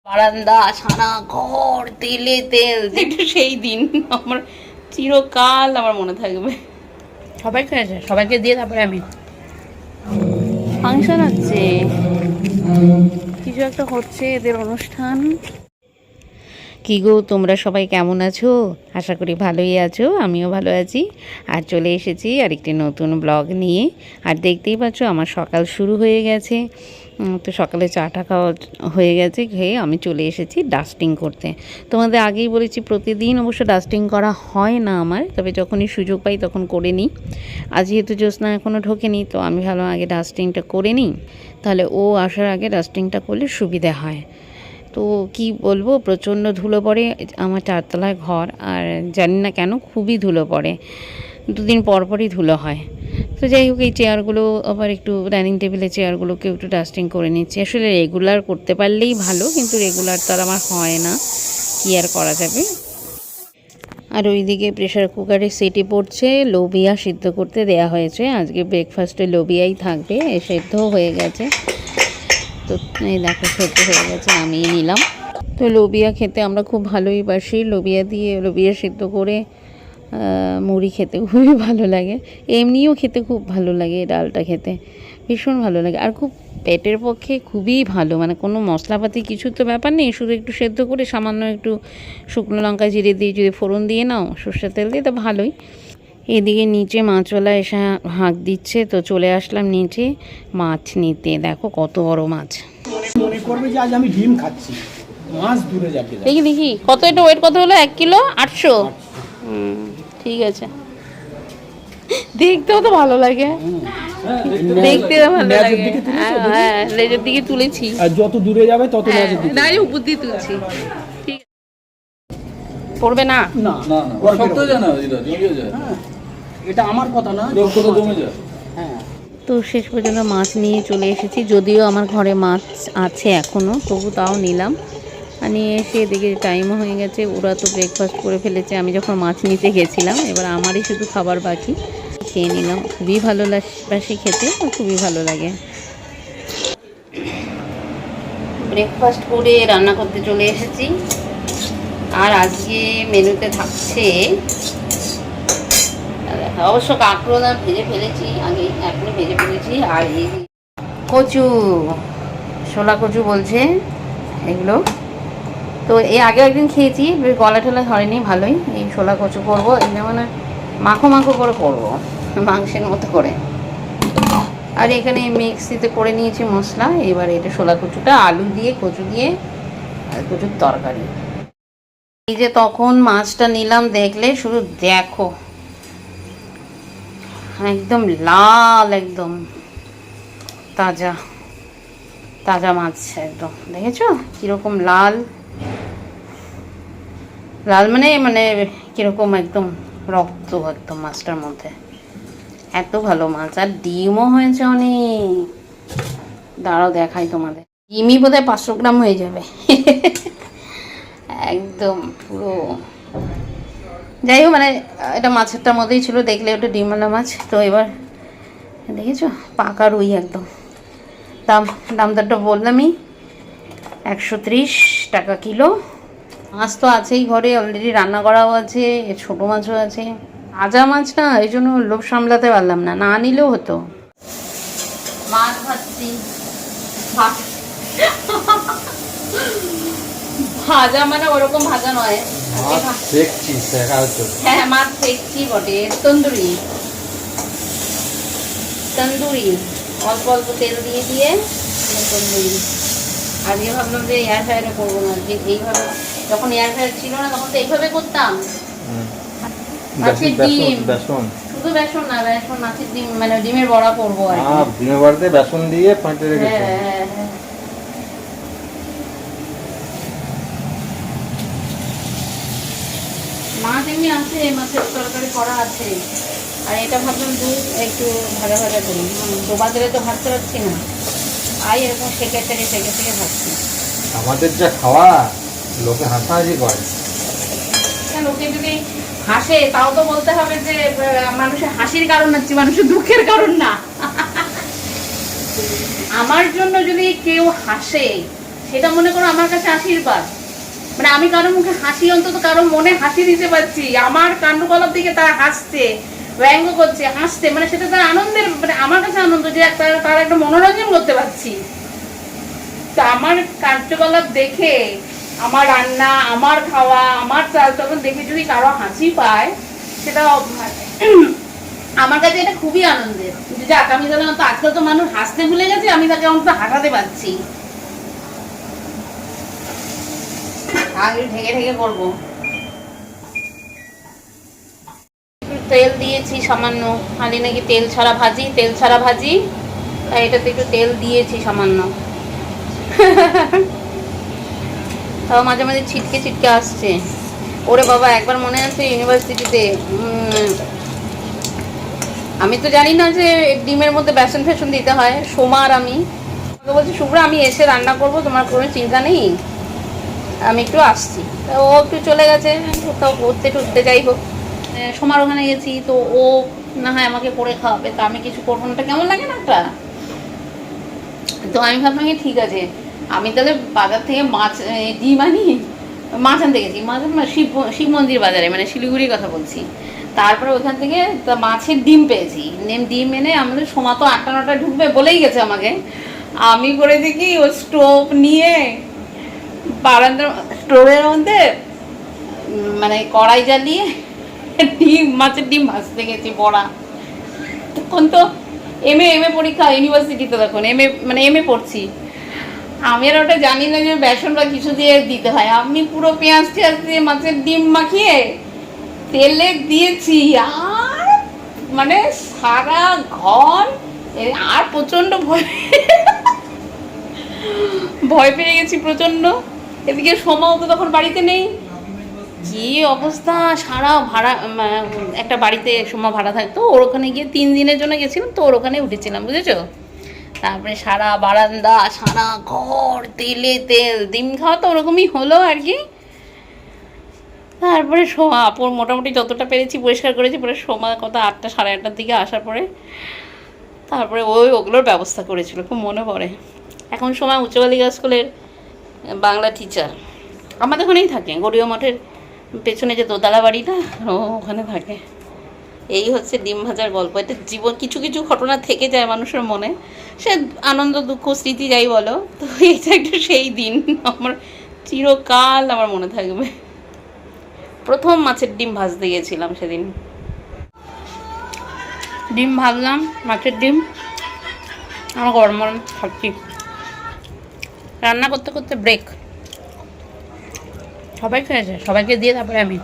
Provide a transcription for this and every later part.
বারান্দা ছানা ঘর তেলে তেল, যেটা সেই দিন আমার চিরকাল আমার মনে থাকবে। সবাই খেয়েছে, সবাইকে দিয়ে তারপরে আমি। ফাংশন হচ্ছে, কিছু একটা হচ্ছে, এদের অনুষ্ঠান। কি গো, তোমরা সবাই কেমন আছো? আশা করি ভালোই আছো, আমিও ভালো আছি। আর চলে এসেছি আরেকটি নতুন ব্লগ নিয়ে। আর দেখতেই পাচ্ছ আমার সকাল শুরু হয়ে গেছে। তো সকালে চাটা খাওয়া হয়ে গেছে, খেয়ে আমি চলে এসেছি ডাস্টিং করতে। তোমাদের আগেই বলেছি প্রতিদিন অবশ্য ডাস্টিং করা হয় না আমার, তবে যখনই সুযোগ পাই তখন করে নিই। আজ যেহেতু জ্যোৎস্না এখনও ঢোকেনি, তো আমি ভাবলাম আগে ডাস্টিংটা করে নিই, তাহলে ও আসার আগে ডাস্টিংটা করলে সুবিধা হয়। তো কি বলবো, প্রচণ্ড ধুলো পড়ে, আমার 4 তলায় ঘর, আর জানি না কেন খুবই ধুলো পড়ে, দুদিন পরপরই ধুলো হয়। তো যাই হোক, এই চেয়ারগুলো আবার একটু ডাইনিং টেবিলের চেয়ারগুলোকে একটু ডাস্টিং করে নিচ্ছি। আসলে রেগুলার করতে পারলেই ভালো, কিন্তু রেগুলার তো আর আমার হয় না, কী আর করা যাবে। আর ওইদিকে প্রেশার কুকারে সিটি পড়ছে, লোবিয়া সিদ্ধ করতে দেয়া হয়েছে। আজকে ব্রেকফাস্টে লোবিয়াই থাকবে, সেদ্ধও হয়ে গেছে। তো এই দেখো সেদ্ধ হয়ে গেছে, নামিয়ে নিলাম। তো লোবিয়া খেতে আমরা খুব ভালোই বাসি, লোবিয়া দিয়ে লোবিয়া সিদ্ধ করে মুড়ি খেতে খুবই ভালো লাগে, এমনিও খেতে খুব ভালো লাগে, ডালটা খেতে ভীষণ ভালো লাগে। আর খুব পেটের পক্ষে খুবই ভালো, মানে কোনো মশলাপাতি কিছু তো ব্যাপার নেই, শুধু একটু সেদ্ধ করে সামান্য একটু শুকনো লঙ্কা জিরে দিয়ে যদি ফোড়ন দিয়ে নাও, সর্ষের তেল দিয়ে, তো ভালোই। এদিকে নিচে মাছওয়ালা এসে হাঁক দিচ্ছে, তো চলে আসলাম নিচে মাছ নিতে। দেখো কত বড় মাছ। মনে করবে যে আজ আমি ডিম খাচ্ছি, মাছ দূরে যাবে। দেখি দেখি কত, এটা ওয়েট কত হলো? 1 কিলো 800। ঠিক আছে, দেখতেও তো ভালো লাগে, দেখতে ভালো লাগে। হ্যাঁ, লেজের দিকে তুলেছি, আর যত দূরে যাবে তত মাছের দিকে। না উপর দিয়ে তুলছি। ঠিক পড়বে না? না না না, শক্ত যায় না, এটা জমে যায়। এটা আমার কথা না, রক্ত তো জমে যায়। হ্যাঁ। তো শেষ পর্যন্ত মাছ নিয়ে চলে এসেছি, যদিও আমার ঘরে মাছ আছে এখনও, তবু তাও নিলাম। আর নিয়ে এসে এদিকে টাইমও হয়ে গেছে, ওরা তো ব্রেকফাস্ট করে ফেলেছে, আমি যখন মাছ নিতে গেছিলাম, এবার আমারই শুধু খাবার বাকি। খেয়ে নিলাম, খুবই ভালো বাসি খেতে, খুবই ভালো লাগে। ব্রেকফাস্ট করে রান্না করতে চলে এসেছি। আর আজকে মেনুতে থাকছে, অবশ্য কাঁকরোল ভেজে ফেলেছি আগে, এখনই ভেজে ফেলেছি। আর এই কচু, শোলা কচু বলছে এগুলো, তো এই আগে একদিন খেয়েছি, গলা টলা ধরেনি, ভালোই। এই শোলা কচু করবো, এগুলো মানে মাখো মাখো করে করবো, মাংসের মতো করে। আর এখানে মিক্সিতে করে নিয়েছি মশলা। এবার এটা শোলা কচুটা আলু দিয়ে, কচু দিয়ে, আর কচুর তরকারি। এই যে তখন মাছটা নিলাম, দেখলে শুধু দেখো, একদম লাল, একদম তাজা তাজা মাছ, একদম দেখেছো কিরকম লাল লাল, মানে মানে কিরকম একদম রক্ত একদম মাছটার মধ্যে। এত ভালো মাছ, আর ডিমও হয়েছে অনেক। দাঁড়াও দেখাই তোমাদের, ডিমই বোধহয় 500 গ্রাম হয়ে যাবে একদম পুরো। যাই হোক, মানে এটা মাছেরটার মধ্যেই ছিল, দেখলে ওটা ডিমওয়ালা মাছ। তো এবার দেখেছো পাকা রুই একদম। দামটা বললামই, 130 টাকা কিলো। মাছ তো আছেই ঘরে, অলরেডি রান্না করাও আছে, ছোটো মাছও আছে। তাজা মাছ না, এই জন্য লোভ সামলাতে পারলাম না, না নিলেও হতো। মাছ ভাজছি, ভাজা মানে ওরকম ভাজা নয়, হ্যাঁ মাছ দেখছি বটে, তন্দুরি তন্দুরি, অল্প অল্প তেল দিয়ে দিয়ে তন্দুরি। আজকে ভাবলাম যে এয়ার ফ্রায়ারে করবো না, যে এইভাবে, যখন এয়ার ফ্রায়ার ছিল না তখন তো এইভাবে করতাম। মাছের ডিম, শুধু বেসন না, বেসন মাছের ডিম, মানে ডিমের বড়া করবো আর কি। ডিমের বড়াতে বেসন দিয়ে ফাটিয়ে রেখেছি। হ্যাঁ, মাছ এমনি আছে, মাছের তরকারি করা আছে। আর এটা ভাবলাম একটু ভাজা ভাজা করি, ডোবা দিলে তো ভাজতে পারছি না, আর এরকম সেকে ভাজছি। আমাদের যা খাওয়া, লোকে হাসাহাসি করে। লোকে যদি হাসে তাও তো বলতে হবে যে মানুষের হাসির কারণ হচ্ছে, মানুষের দুঃখের কারণ না। আমার জন্য যদি কেউ হাসে, সেটা মনে করো আমার কাছে আশীর্বাদ। মানে আমি কারো মুখে হাসি, অন্তত কারো মনে হাসি দিতে পারছি, আমার কাণ্ডকলাপ দিকে তারা হাসছে, ব্যঙ্গ করছে, হাসছে, মানে সেটা তার আনন্দের, মানে আমার কাছে আনন্দ যে তার একটা মনোরঞ্জন করতে পারছি। তো আমার কার্যকলাপ দেখে, আমার রান্না, আমার খাওয়া, আমার চাল চলন দেখে যদি কারো হাসি পায়, সেটা আমার কাছে এটা খুবই আনন্দের। যাক, আমি তাহলে অন্তত আজকাল তো মানুষ হাসতে ভুলে গেছে, আমি তাকে অন্তত হাসাতে পারছি। আগে ঢেকে ঢেকে করবো। তেল দিয়েছি সামান্য, খালি নাকি তেল ছাড়া ভাজি, তাই এটাতে একটু তেল দিয়েছি সামান্য। তাও মাঝে মাঝে ছিটকে আসছে। ওরে বাবা, একবার মনে আছে ইউনিভার্সিটিতে, আমি তো জানি না যে ডিমের মধ্যে বেসন ফেসন দিতে হয়। সোমা আর আমি বলছি, শুভ্রা আমি এসে রান্না করব, তোমার কোনো চিন্তা নেই, আমি একটু আসছি। তা ও একটু চলে গেছে কোথাও ঘুরতে টুরতে, যাই হোক। সোমার ওখানে গেছি, তো ও না হয় আমাকে করে খাওয়াবে, তা আমি কিছু করবো না, কেমন লাগে না একটা। তো আমি ভাবলাম ঠিক আছে, আমি তাহলে বাজার থেকে ডিম আনি, মাছ আনতে গেছি, শিব মন্দির বাজারে, মানে শিলিগুড়ির কথা বলছি। তারপরে ওখান থেকে মাছের ডিম পেয়েছি, ডিম এনে আমাদের সোমা তো 8টা-9টা ঢুকবে বলেই গেছে আমাকে। আমি করে দেখি ও স্টোভ নিয়ে বারান্দার স্টোভের মধ্যে মানে কড়াই জ্বালিয়ে মাছের ডিম ভাজতে গেছি বড়া। তখন তো এমএ পরীক্ষা ইউনিভার্সিটিতে, তখন এমএ পড়ছি। আমি আর ওটা জানি না যে বেসন বা কিছু দিয়ে দিতে হয়। আমি পুরো পেঁয়াজ দিয়ে মাছের ডিম মাখিয়ে তেলে দিয়েছি, আর মানে সারা ঘর, আর প্রচন্ড ভয় পেয়ে গেছি প্রচন্ড। এদিকে সোমাও তো তখন বাড়িতে নেই, কি অবস্থা। সারা ভাড়া একটা বাড়িতে সোমা ভাড়া থাকতো, ওর ওখানে গিয়ে 3 দিনের জন্য গেছিলাম, তো ওর ওখানে উঠেছিলাম, বুঝেছো। তারপরে সারা বারান্দা, সারা ঘর তেলে তেল, ডিম খাওয়া তো ওরকমই হলো আর কি। তারপরে সোমা আপুর মোটামুটি যতটা পেরেছি পরিষ্কার করেছি, পরে সোমা কত 8টা সাড়ে 8টার দিকে আসার পরে তারপরে ওগুলোর ব্যবস্থা করেছিল, খুব মনে পড়ে। এখন সোমা উচ্চ বালিকা স্কুলের বাংলা টিচার, আমাদের ওখানেই থাকে, গড়িয়া মঠের পেছনে যে দোতলা বাড়িটা, ওখানে থাকে। এই হচ্ছে ডিম ভাজার গল্প। এটা জীবন, কিছু কিছু ঘটনা থেকে যায় মানুষের মনে, সে আনন্দ দুঃখ স্মৃতি যাই বলো, তো এটা একটা সেই দিন আমার চিরকাল আমার মনে থাকবে। প্রথম মাছের ডিম ভাজতে গিয়েছিলাম সেদিন, ডিম ভাজলাম, মাছের ডিম আমার গরম গরম খাচ্ছি। রান্না করতে করতে ব্রেক, সবাই খেয়েছে, সবাইকে দিয়ে তারপরে আমি।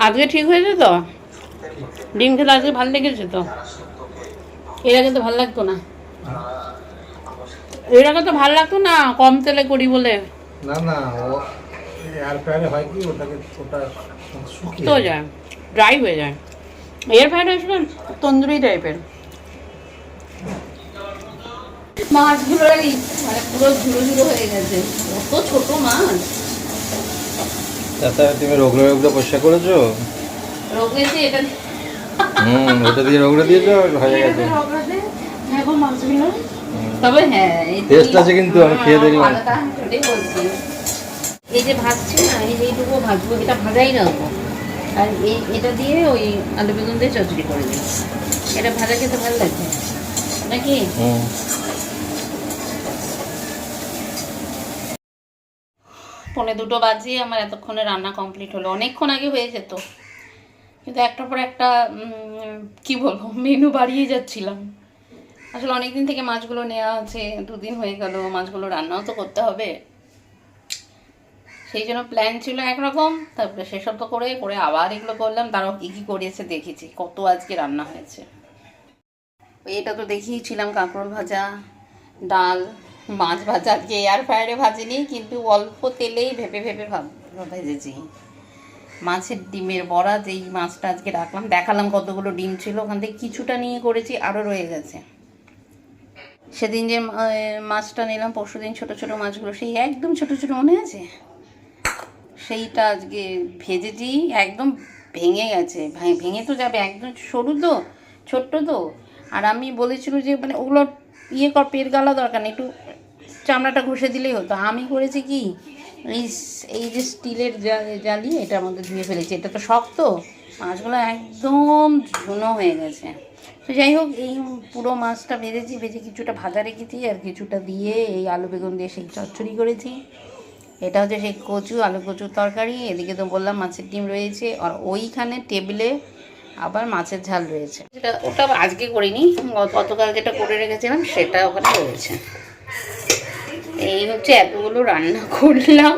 আজকে ঠিক হয়েছে তো, ডিম খেতে আজকে ভালো লেগেছে তো। এর আগে তো ভালো লাগতো না, এর আগে তো ভালো লাগতো না, কম তেলে করি বলে। না না, ও এয়ার ফ্রায়ারে হয় কি, ওটা শুকিয়ে তো যায়, ড্রাই হয়ে যায়। এয়ার ফ্রায়ার আসলে তন্দুরি টাইপের। মাছগুলো মানে পুরো ঝুড়ো ঝুড়ো হয়ে গেছে, কত ছোট মাছ। তাছাড়া তুমি রোগড়ে পরিষ্কার করেছো? রোগড়েছে এটা, ওটা দিয়ে রোগড়ে দিয়েছো, হয়ে গেছে। দেখো মাছগুলো, তবে হ্যাঁ টেস্ট আছে কিন্তু, আমি খেয়ে দেখি। এই যে ভাজছি না, এইটুকু ভাজবো, এটা ভাজাই রাখবো, আর এটা দিয়ে ওই আলু বেগুন দিয়ে চচড়ি করে দিই। এটা ভাজা খেতে ভালো লাগবে নাকি? পৌনে 2 বাজে আমার এতক্ষণে রান্না কমপ্লিট হলো। অনেকক্ষণ আগে হয়ে যেত, কিন্তু একটার পর একটা কি বলবো, মেনু বাড়িয়ে যাচ্ছিলাম। আসলে অনেকদিন থেকে মাছগুলো নেওয়া আছে, 2 দিন হয়ে গেল, মাছগুলো রান্নাও তো করতে হবে, সেই জন্য প্ল্যান ছিল একরকম। তারপরে সেসব তো করে আবার এগুলো করলাম। তারাও কী কী করেছে দেখেছি, কত আজকে রান্না হয়েছে। এটা তো দেখিয়েছিলাম, কাঁকরোল ভাজা, ডাল, মাছ ভাজা। আজকে এয়ার ফ্রায়ারে ভাজিনি, কিন্তু অল্প তেলেই ভেপে ভেজেছি। মাছের ডিমের বড়া, যেই মাছটা আজকে রাখলাম, দেখালাম কতগুলো ডিম ছিল, ওখান থেকে কিছুটা নিয়ে করেছি, আরও রয়ে গেছে। সেদিন যে মাছটা নিলাম পরশুদিন, ছোটো ছোটো মাছগুলো, সেই একদম ছোটো ছোটো মনে আছে, সেইটা আজকে ভেজেছি, একদম ভেঙে গেছে, ভেঙে তো যাবে, একদম সরু তো, ছোট্ট তো। আর আমি বলেছিল যে মানে ওগুলো ইয়ে কর, পেট গালা দরকার নেই, একটু চামড়াটা ঘষে দিলেই হতো। আমি করেছি কি, এই যে স্টিলের জালি এটার মধ্যে ধুয়ে ফেলেছি। এটা তো শক্ত, মাছগুলো একদম ঝুনো হয়ে গেছে। তো যাই হোক, এই পুরো মাছটা ভেজেছি, ভেজে কিছুটা ভাজা রেখেছি, আর কিছুটা দিয়ে এই আলু বেগুন দিয়ে সেই চচ্চড়ি করেছি। এটা হচ্ছে সেই কচু, আলু কচুর তরকারি। এদিকে তো বললাম মাছের ডিম রয়েছে, আর ওইখানে টেবিলে আবার মাছের ঝাল রয়েছে। ওটা আজকে করিনি, গতকাল যেটা করে রেখেছিলাম সেটা ওখানে রয়েছে। এই হচ্ছে এতগুলো রান্না করলাম।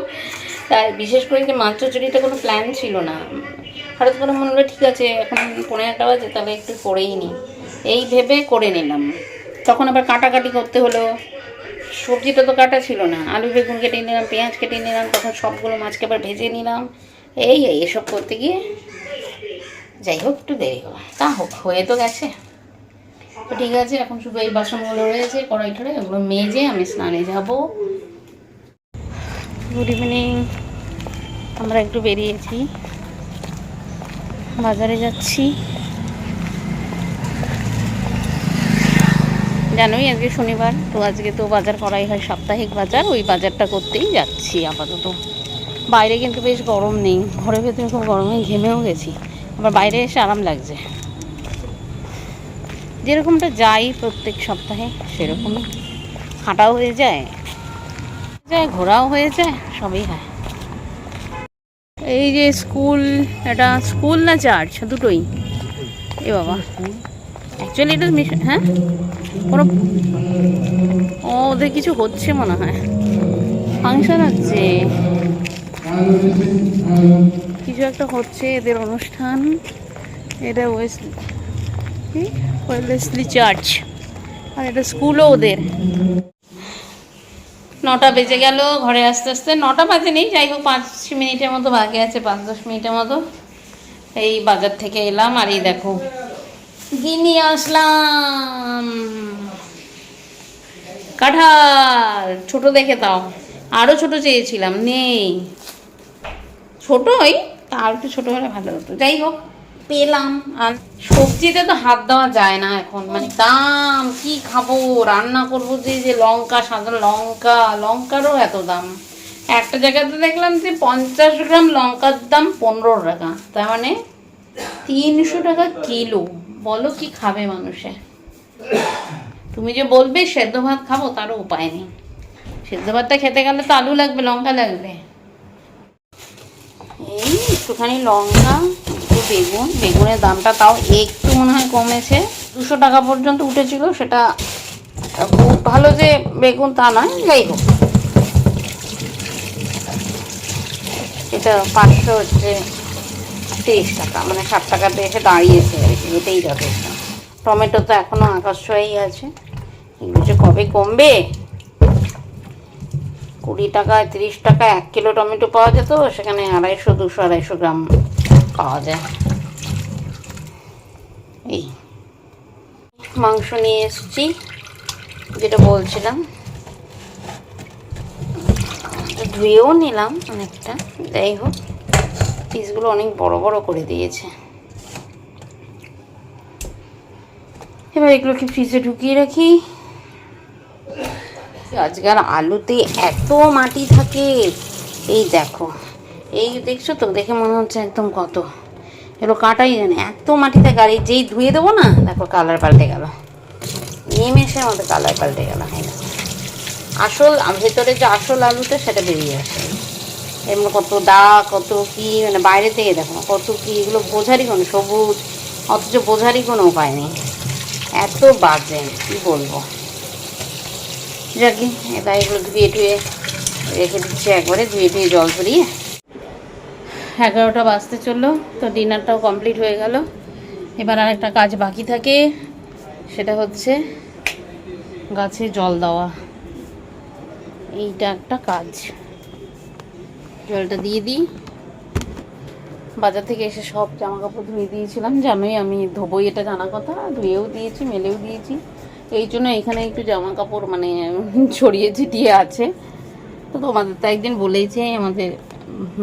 তার বিশেষ করে যে মাছ চচ্চড়িটা কোনো প্ল্যান ছিল না, হঠাৎ করে মনে হলো ঠিক আছে এখন 11টা বাজে, তাহলে একটু করেই নিই, এই ভেবে করে নিলাম। তখন আবার কাটাকাটি করতে হলো, সবজিটা তো কাটা ছিল না, আলু বেগুন কেটে নিলাম, পেঁয়াজ কেটে নিলাম, তখন সবগুলো মাছকে আবার ভেজে নিলাম। এসব করতে গিয়ে যাই হোক একটু দেরি হলো, তা হোক, হয়ে তো গেছে। তো ঠিক আছে, এখন শুধু এই বাসনগুলো রয়েছে কড়াই ঠড়ে, ওগুলো মেজে আমি স্নানে যাব। Good evening. আমরা একটু বেরিয়েছি, বাজারে যাচ্ছি। জানোই আজকে শনিবার, তো আজকে তো বাজার করাই হয়, সাপ্তাহিক বাজার, ওই বাজারটা করতেই যাচ্ছি আপাতত। বাইরে কিন্তু বেশ গরম নেই, ঘরের ভেতরে খুব গরমে ঘেমেও গেছি, আবার বাইরে এসে আরাম লাগছে। যেরকমটা যাই প্রত্যেক সপ্তাহে সেরকমই হাঁটাও হয়ে যায়, ঘোরাও হয়ে যায়, সবই হয়। এই যে স্কুল, এটা স্কুল না চার্চ দুটোই? এ বাবা, অ্যাকচুয়ালি এটা মিশন, হ্যাঁ কোনো ওদের কিছু হচ্ছে মনে হয়, ফাংশন হচ্ছে, কিছু একটা হচ্ছে এদের অনুষ্ঠান। এটা ওয়েসলি চার্চ, আর এটা স্কুলও ওদের। 9টা বেজে গেল ঘরে আসতে আসতে, 9টা বাজে নেই, যাই হোক 5 মিনিটের মতো বাকি আছে, 5-10 মিনিটের মতো। এই বাজার থেকে এলাম, আর এই দেখো কি নিয়ে আসলাম, কাঁঠাল। ছোট দেখে তাও, আরও ছোট চেয়েছিলাম, নেই, ছোটই, তা আর একটু ছোটো হলে ভালো হতো। যাই হোক পেলাম। আর সবজিতে তো হাত দেওয়া যায় না এখন, মানে দাম, কি খাবো, রান্না করবো যে লঙ্কা, সাদা লঙ্কারও এত দাম। একটা জায়গাতে দেখলাম যে 50 গ্রাম লঙ্কার দাম 15 টাকা, তার মানে 300 টাকা কিলো। বলো কি খাবে মানুষে? তুমি যে বলবে সেদ্ধ ভাত খাবো, তারও উপায় নেই। সেদ্ধ ভাতটা খেতে গেলে তো আলু লাগবে, লঙ্কা লাগবে। এই একটুখানি লঙ্কা, একটু বেগুনের দামটা তাও একটু মনে হয় কমেছে, 200 টাকা পর্যন্ত উঠেছিল। সেটা খুব ভালো যে বেগুন তা নয়, যাই হোক। এটা 530 টাকা, মানে 60 টাকাতে এসে দাঁড়িয়েছে আর কি, এটাই যথেষ্ট। টমেটো তো এখনও আকাশ ছোঁয়াই আছে, এগুলো যে কবে কমবে। 20 টাকায় 30 টাকা 1 কিলো টমেটো পাওয়া যেত, সেখানে 250 গ্রাম পাওয়া যায়। এই মাংস নিয়ে এসেছি, যেটা বলছিলাম, ধুয়েও নিলাম অনেকটা। যাই হোক, পিসগুলো অনেক বড় বড় করে দিয়েছে। এবার এগুলোকে ফ্রিজে ঢুকিয়ে রাখি। আজকাল আলুতে এত মাটি থাকে, এই দেখো, এই দেখছো তো, দেখে মনে হচ্ছে একদম কত, এগুলো কাটাই জানে, এত মাটি থাকে। আর এই যেই ধুয়ে দেবো না, দেখো কালার পাল্টে গেল, নিমেষের মধ্যে কালার পাল্টে গেল। আসল ভেতরে যে আসল আলুটা সেটা বেরিয়ে আসে, এমন কত দাগ, কত কি, মানে বাইরে থেকে দেখো কত কি, এগুলো বোঝারই কোনো, সবুজ, অথচ বোঝারই কোনো উপায় নেই, এত বাজে, কি বলবো। যাকে এটা এগুলো ধুয়ে টুয়ে রেখে দিচ্ছি, একবারে ধুয়ে টুয়ে জল ঝরিয়ে। 11টা বাজতে চললো, তো ডিনারটাও কমপ্লিট হয়ে গেল। এবার আরেকটা কাজ বাকি থাকে, সেটা হচ্ছে গাছে জল দেওয়া। এইটা একটা কাজ, জলটা দিয়ে দিই। বাজার থেকে এসে সব জামা কাপড় ধুয়ে দিয়েছিলাম, জানোই আমি ধোবই, এটা জানা কথা, ধুয়েও দিয়েছি, মেলেও দিয়েছি। এই জন্য এখানে একটু জামা কাপড় মানে ছড়িয়ে ছিটিয়ে আছে। তো তোমাদের তো একদিন বলেইছে আমাদের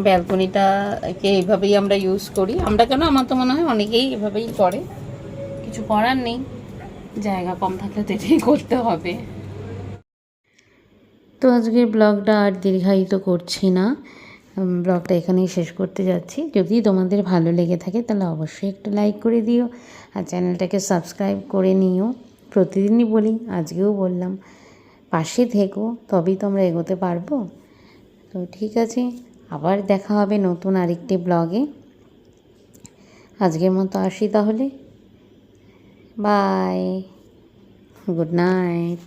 ব্যালকনিটাকে এইভাবেই আমরা ইউজ করি। আমরা কেন, আমার তো মনে হয় অনেকেই এভাবেই করে, কিছু করার নেই, জায়গা কম থাকলে তো এটাই করতে হবে। তো আজকের ব্লগটা আর দীর্ঘায়িত করছি না, ব্লগটা এখানেই শেষ করতে যাচ্ছি। যদি তোমাদের ভালো লেগে থাকে তাহলে অবশ্যই একটা লাইক করে দিও, আর চ্যানেলটাকে সাবস্ক্রাইব করে নিও। প্রতিদিনই বলি, আজকেও বললাম, পাশে থেকো, তবেই তোমরা এগোতে পারবো। তো ঠিক আছে, আবার দেখা হবে নতুন আরেকটি ব্লগে। আজকের মতো আসি তাহলে, বাই, গুড নাইট।